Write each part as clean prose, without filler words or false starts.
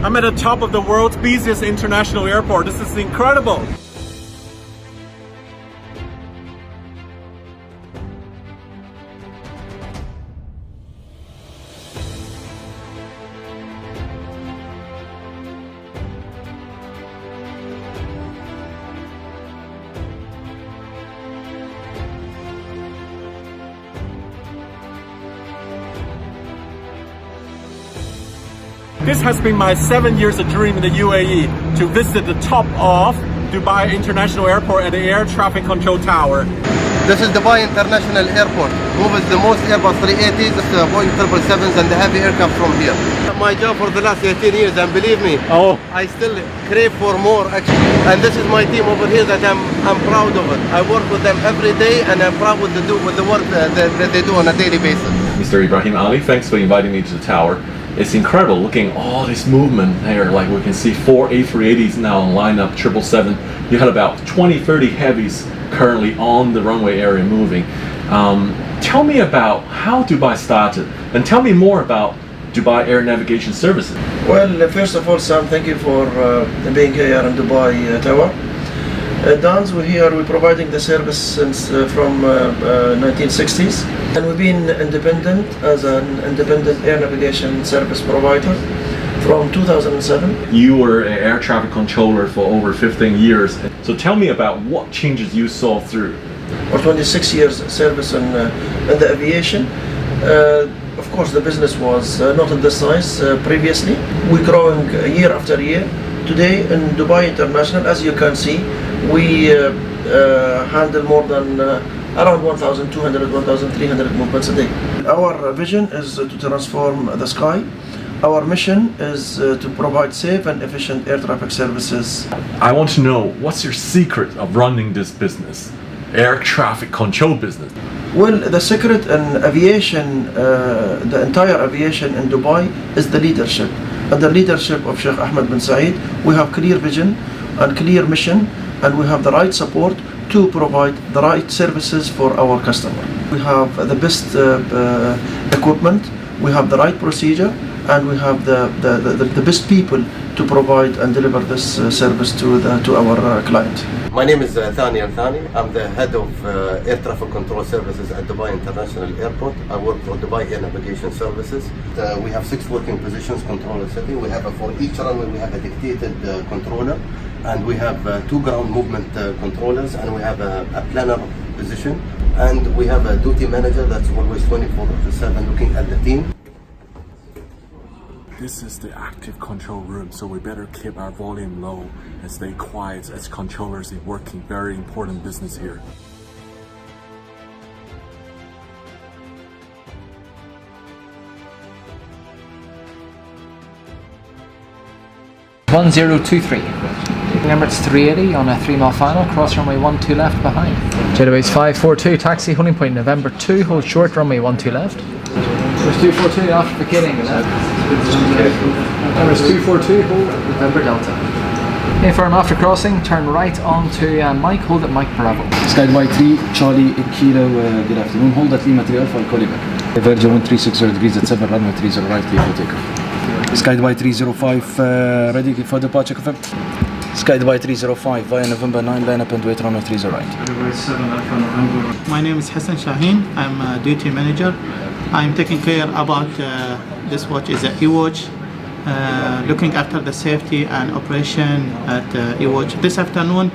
I'm at the top of the world's busiest international airport. This is incredible. This has been my 7 years of dream in the UAE, to visit the top of Dubai International Airport at the Air Traffic Control Tower. This is Dubai International Airport. Moves the most Airbus 380s, Boeing 777s and the heavy aircraft from here. My job for the last 18 years, and believe me, I still crave for more actually. And this is my team over here that I'm proud of it. I work with them every day and I'm proud with the work that they do on a daily basis. Mr. Ibrahim Ali, thanks for inviting me to the tower. It's incredible looking all this movement there. Like we can see 4 A380s now on lineup, 777. You had about 20-30 heavies currently on the runway area moving. Tell me about how Dubai started, and tell me more about Dubai Air Navigation Services. Well, first of all, Sam, thank you for being here in Dubai Tower. Dans, we're providing the service since from 1960s, and we've been independent as an independent air navigation service provider from 2007. You were an air traffic controller for over 15 years. So tell me about what changes you saw through. For 26 years service in the aviation. Of course, the business was not at this size previously. We're growing year after year. Today in Dubai International, as you can see, we handle more than around 1,200, 1,300 movements a day. Our vision is to transform the sky. Our mission is to provide safe and efficient air traffic services. I want to know, what's your secret of running this business, air traffic control business? Well, the secret in aviation, the entire aviation in Dubai, is the leadership. Under leadership of Sheikh Ahmed bin Saeed, we have clear vision and clear mission, and we have the right support to provide the right services for our customer. We have the best equipment, we have the right procedure, and we have the best people to provide and deliver this service to our client. My name is Thani Al-Thani. I'm the head of air traffic control services at Dubai International Airport. I work for Dubai Air Navigation Services. We have 6 working positions, controller setting. We have for each runway we have a dictated controller, and we have 2 ground movement controllers, and we have a planner position, and we have a duty manager that's always 24/7 looking at the team. This is the active control room, so we better keep our volume low and stay quiet as controllers are working very important business here. Emirates 380 on a 3-mile final, cross runway 12 left behind. JetAirways 542, taxi holding point November 2, hold short runway 12 left. Emirates 242 after vacating. Emirates 242, hold November Delta. Firm after crossing, turn right onto Mike, hold at Mike Bravo. Sky Dubai 3, Charlie Kilo, good afternoon, hold at Lima 3 Alpha, I'll call you back. Virgin 1360 degrees at 7, runway 30 right, clear for takeoff. Sky Dubai 305, ready for departure, confirmed. Sky Dubai 305 via November 9, line up and wait runway 30 right. My name is Hassan Shaheen, I'm a duty manager. I'm taking care about this watch is an eWatch, looking after the safety and operation at eWatch. This afternoon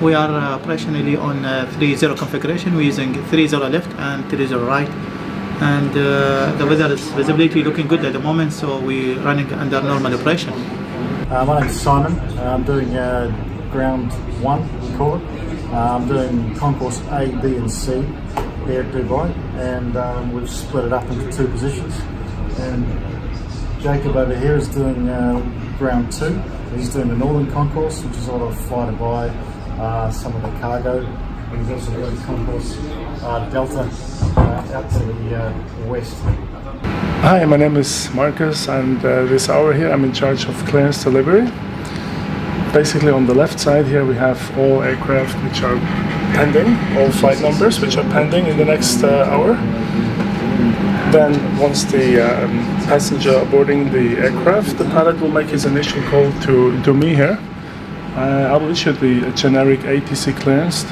we are operationally on 3-0 configuration. We're using 3-0 left and 3-0 right, and the weather is visibility looking good at the moment, so we're running under normal operation. My name is Simon. I'm doing ground 1, we call it. I'm doing concourse A, B and C here at Dubai, and we've split it up into 2 positions. And Jacob over here is doing ground 2. He's doing the northern concourse, which is a lot of fly to by, some of the cargo. He's also doing concourse Delta out to the west. Hi, my name is Marcus, and this hour here I'm in charge of clearance delivery. Basically on the left side here we have all aircraft which are pending, all flight numbers which are pending in the next hour. Then once the passenger boarding the aircraft, the pilot will make his initial call to me here. I will issue the generic ATC clearance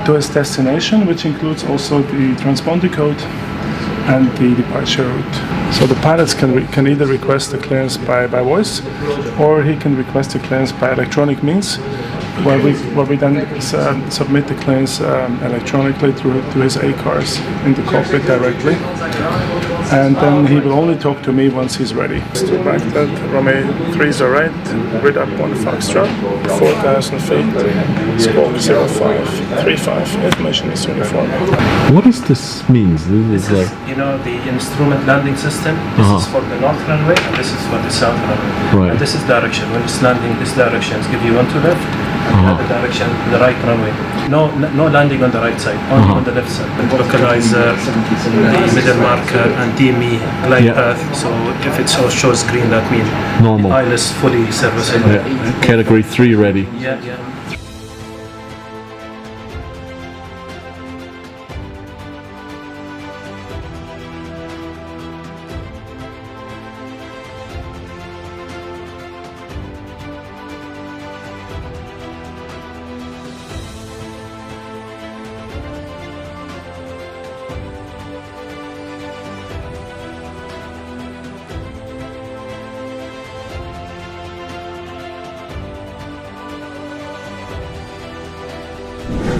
to his destination, which includes also the transponder code and the departure route. So the pilots can either request the clearance by voice, or he can request the clearance by electronic means, where we then submit the clearance electronically through his ACARS in the cockpit directly. And then he will only talk to me once he's ready. To Baghdad, Romeo 30, read up 1 Foxtrot, 4,000 feet, squawk 0535, information is uniform. What does this mean? This is, the instrument landing system. This is for the north runway, and this is for the south runway. Right. And this is direction. When it's landing, this direction give you 1 to left, and the other direction, the right runway. No landing on the right side, only on the left side. The localizer, the middle marker, and DME glide path. So if it shows green, that means normal. The ILS fully serviceable. Category 3 ready. Yeah.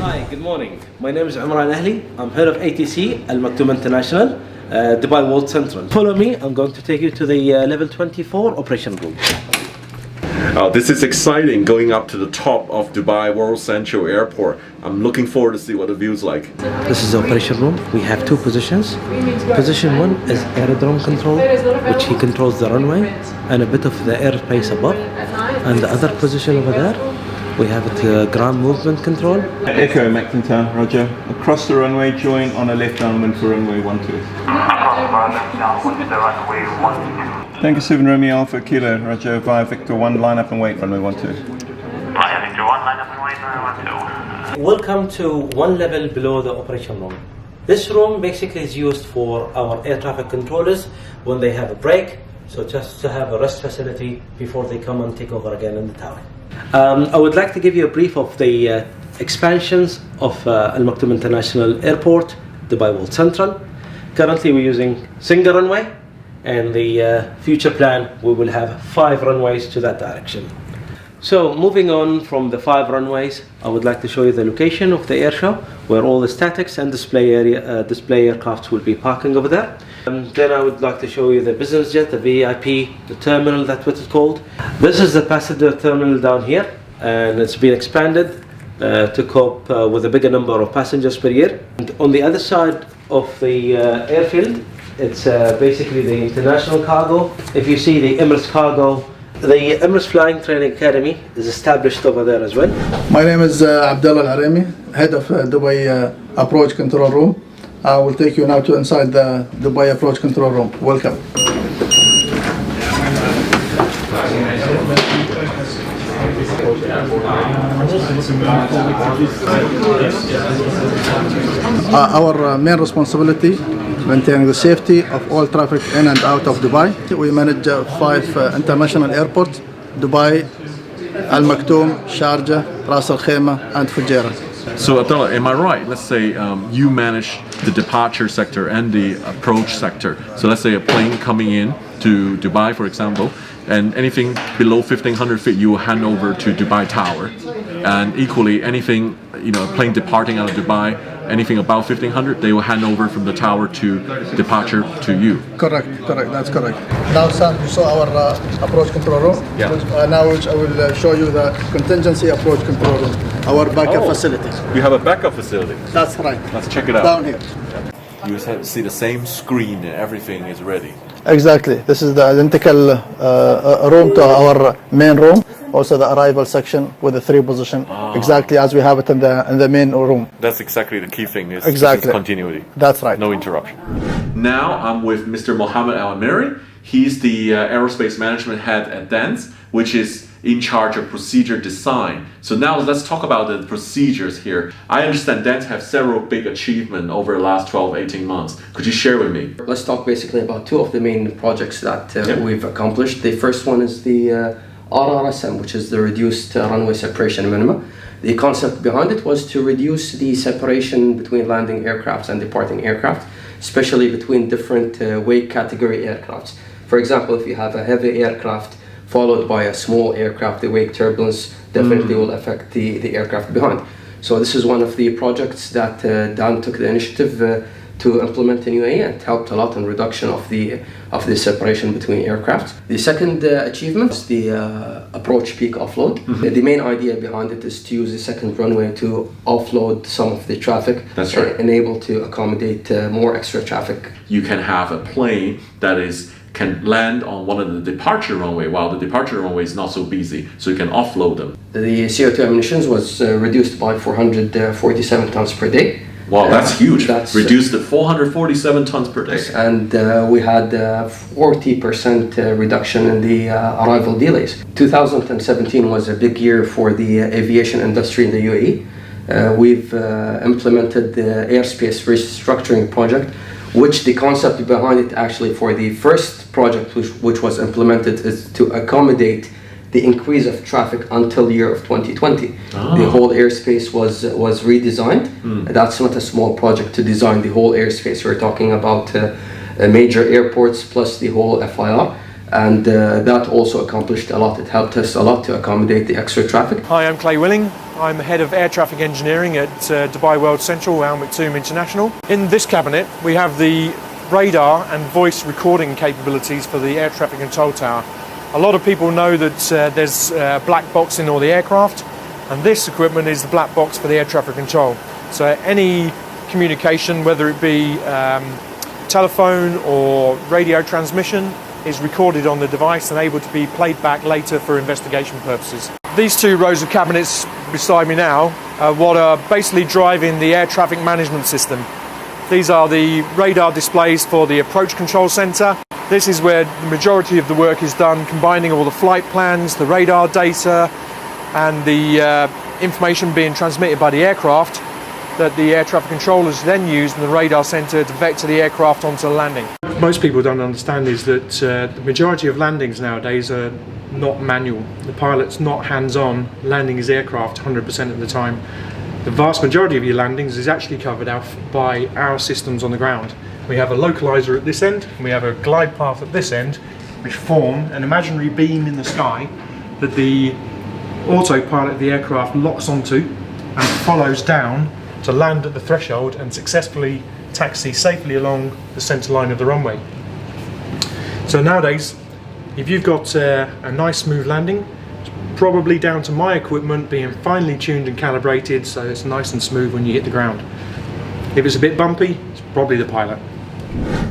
Hi, good morning. My name is Umran Ahli. I'm head of ATC Al Maktoum International, Dubai World Central. Follow me, I'm going to take you to the level 24 operation room. This is exciting, going up to the top of Dubai World Central Airport. I'm looking forward to see what the view's like. This is the operation room. We have 2 positions. Position 1 is aerodrome control, which he controls the runway and a bit of the airspace above. And the other position over there, we have it ground movement control. Echo Mackintown, roger. Across the runway, join on a left downwind for runway 12. Tango 7 Romeo Alpha Kilo, roger. Via Victor 1, line up and wait, runway 12. Via Victor 1, line up and wait, runway 12. Welcome to 1 level below the operation room. This room basically is used for our air traffic controllers when they have a break, so just to have a rest facility before they come and take over again in the tower. I would like to give you a brief of the expansions of Al Maktoum International Airport, Dubai World Central. Currently we're using single runway, and the future plan we will have 5 runways to that direction. So moving on from the 5 runways, I would like to show you the location of the airshow, where all the statics and display aircrafts will be parking over there. Then I would like to show you the business jet, the VIP, the terminal, that's what it's called. This is the passenger terminal down here, and it's been expanded to cope with a bigger number of passengers per year. And on the other side of the airfield, it's basically the international cargo. If you see the Emirates Cargo, the Emirates Flying Training Academy is established over there as well. My name is Abdullah Al-Arimi, head of Dubai Approach Control Room. I will take you now to inside the Dubai Approach Control Room. Welcome. Our main responsibility, maintaining the safety of all traffic in and out of Dubai. We manage 5 international airports: Dubai, Al Maktoum, Sharjah, Ras Al Khaimah, and Fujairah. So Abdullah, am I right? Let's say you manage the departure sector and the approach sector. So let's say a plane coming in to Dubai, for example, and anything below 1,500 feet you will hand over to Dubai Tower. And equally, anything, a plane departing out of Dubai, anything above 1,500, they will hand over from the tower to departure to you. Correct, that's correct. Now, sir, you saw our approach control room. Yeah. Now I will show you the contingency approach control room, our backup facility. You have a backup facility? That's right. Let's check it out. Down here. You see the same screen and everything is ready. Exactly. This is the identical room to our main room. Also the arrival section with the 3 position, exactly as we have it in the main room. That's exactly the key thing. Is exactly continuity. That's right. No interruption. Now I'm with Mr. Mohammed Al Amiri. He's the aerospace management head at DANS, which is in charge of procedure design. So now let's talk about the procedures here. I understand DANT have several big achievements over the last 12-18 months. Could you share with me? Let's talk basically about two of the main projects that we've accomplished. The first one is the RRSM, which is the Reduced Runway Separation Minimum. The concept behind it was to reduce the separation between landing aircrafts and departing aircraft, especially between different weight category aircrafts. For example, if you have a heavy aircraft followed by a small aircraft, the wake turbulence definitely will affect the aircraft behind. So this is one of the projects that Dan took the initiative to implement in UAE, and helped a lot in reduction of the separation between aircraft. The second achievement is the approach peak offload. The main idea behind it is to use the second runway to offload some of the traffic. That's right. And able to accommodate more extra traffic. You can have a plane that can land on one of the departure runway while the departure runway is not so busy, so you can offload them. The CO2 emissions was reduced by 447 tons per day. Wow, that's huge. That's reduced to 447 tons per day. And we had 40% reduction in the arrival delays. 2017 was a big year for the aviation industry in the UAE. We've implemented the airspace restructuring project, which the concept behind it actually for the first project which was implemented is to accommodate the increase of traffic until the year of 2020. The whole airspace was redesigned. That's not a small project to design the whole airspace. We're talking about major airports plus the whole FIR, and that also accomplished a lot. It helped us a lot to accommodate the extra traffic. Hi, I'm Clay Willing. I'm the Head of Air Traffic Engineering at Dubai World Central, Al Maktoum International. In this cabinet we have the radar and voice recording capabilities for the air traffic control tower. A lot of people know that there's a black box in all the aircraft, and this equipment is the black box for the air traffic control. So any communication, whether it be telephone or radio transmission, is recorded on the device and able to be played back later for investigation purposes. These two rows of cabinets beside me now are what are basically driving the air traffic management system. These are the radar displays for the approach control center. This is where the majority of the work is done, combining all the flight plans, the radar data, and the information being transmitted by the aircraft that the air traffic controllers then use in the radar center to vector the aircraft onto the landing. Most people don't understand is that the majority of landings nowadays are not manual. The pilot's not hands-on landing his aircraft 100% of the time. The vast majority of your landings is actually covered out by our systems on the ground. We have a localizer at this end, and we have a glide path at this end, which form an imaginary beam in the sky that the autopilot of the aircraft locks onto and follows down to land at the threshold and successfully taxi safely along the centre line of the runway. So nowadays, if you've got a nice smooth landing, it's probably down to my equipment being finely tuned and calibrated so it's nice and smooth when you hit the ground. If it's a bit bumpy, it's probably the pilot.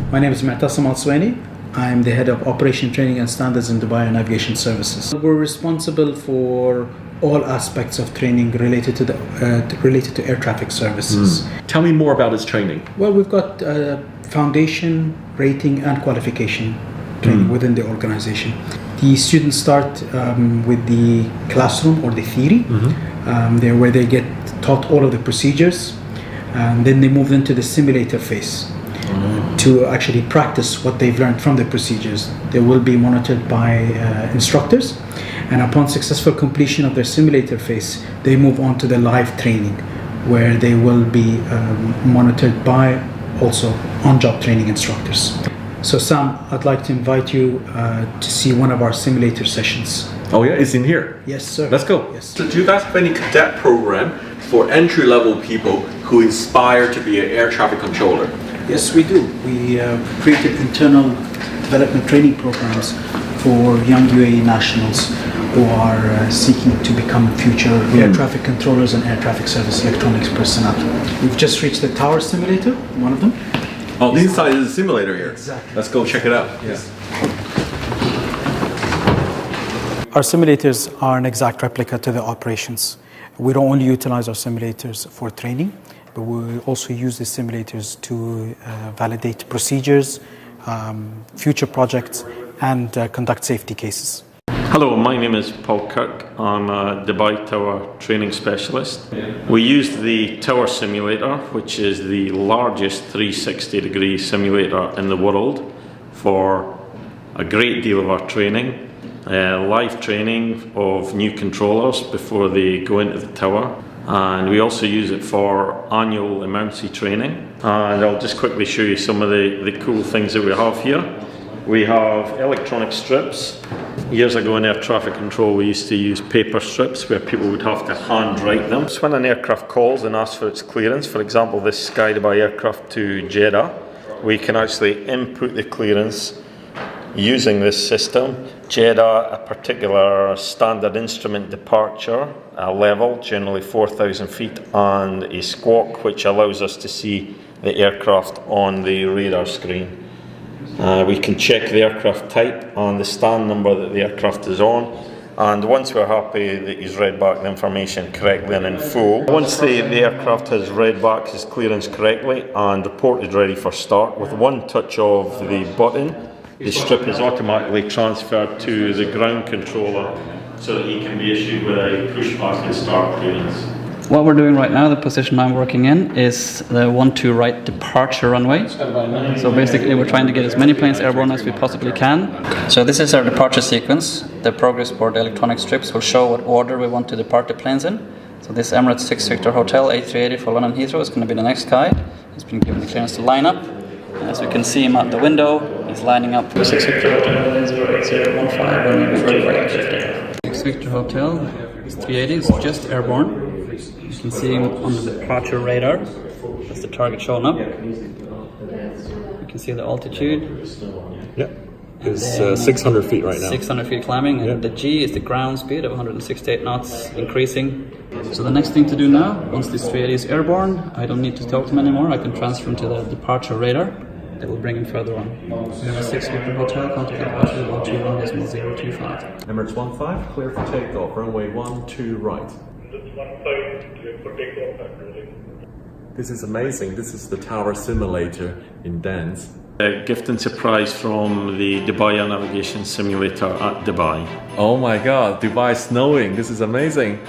My name is Mu'tasim Al-Swaini. I'm the Head of Operation Training and Standards in Dubai Navigation Services. We're responsible for all aspects of training related to air traffic services. Tell me more about this training. Well, we've got foundation, rating and qualification training within the organization. The students start with the classroom or the theory, where they get taught all of the procedures, and then they move into the simulator phase to actually practice what they've learned from the procedures. They will be monitored by instructors, and upon successful completion of their simulator phase, they move on to the live training, where they will be monitored by also on-job training instructors. So Sam, I'd like to invite you to see one of our simulator sessions. Oh yeah, it's in here? Yes, sir. Let's go. Yes. So do you guys have any cadet program for entry-level people who aspire to be an air traffic controller? Yes, we do. We created internal development training programs for young UAE nationals who are seeking to become future air traffic controllers and air traffic service electronics personnel. We've just reached the tower simulator, one of them. Oh, the inside is a simulator here. Exactly. Let's go check it out. Yes. Our simulators are an exact replica to the operations. We don't only utilize our simulators for training, but we also use the simulators to validate procedures, future projects, and conduct safety cases. Hello, my name is Paul Kirk. I'm a Dubai Tower training specialist. We used the Tower Simulator, which is the largest 360-degree simulator in the world, for a great deal of our training. Live training of new controllers before they go into the tower. And we also use it for annual emergency training. And I'll just quickly show you some of the cool things that we have here. We have electronic strips. Years ago in air traffic control, we used to use paper strips where people would have to handwrite them. So when an aircraft calls and asks for its clearance, for example this Sky Dubai aircraft to Jeddah, we can actually input the clearance using this system. Jeddah, a particular standard instrument departure level, generally 4,000 feet, and a squawk which allows us to see the aircraft on the radar screen. We can check the aircraft type and the stand number that the aircraft is on, and once we're happy that he's read back the information correctly and in full, once the aircraft has read back his clearance correctly and reported ready for start, with one touch of the button, the strip is automatically transferred to the ground controller so that he can be issued with a pushback and start clearance. What we're doing right now, the position I'm working in, is the 1-2 right departure runway. So basically we're trying to get as many planes airborne as we possibly can. So this is our departure sequence. The progress board electronic strips will show what order we want to depart the planes in. So this Emirates 6 Victor Hotel A380 for London Heathrow is going to be the next guy. He's been given the clearance to line up. As we can see him out the window, he's lining up for 6 Victor Hotel 08015 runway 1 right. 6 Victor Hotel is 380, it's just airborne. You can see him on the departure radar. That's the target showing up. You can see the altitude. Yeah, it's 600 feet right now. 600 feet climbing, and the G is the ground speed of 168 knots, increasing. So the next thing to do now, once this 380 is airborne, I don't need to talk to him anymore. I can transfer him to the departure radar. That will bring him further on. We have a 6 Victor Hotel, contact departure 121.025. Emirates 15, clear for takeoff, runway 12 right. This is amazing. This is the Tower Simulator in dance. A gift and surprise from the Dubai Air Navigation Simulator at Dubai. Oh my god, Dubai snowing. This is amazing.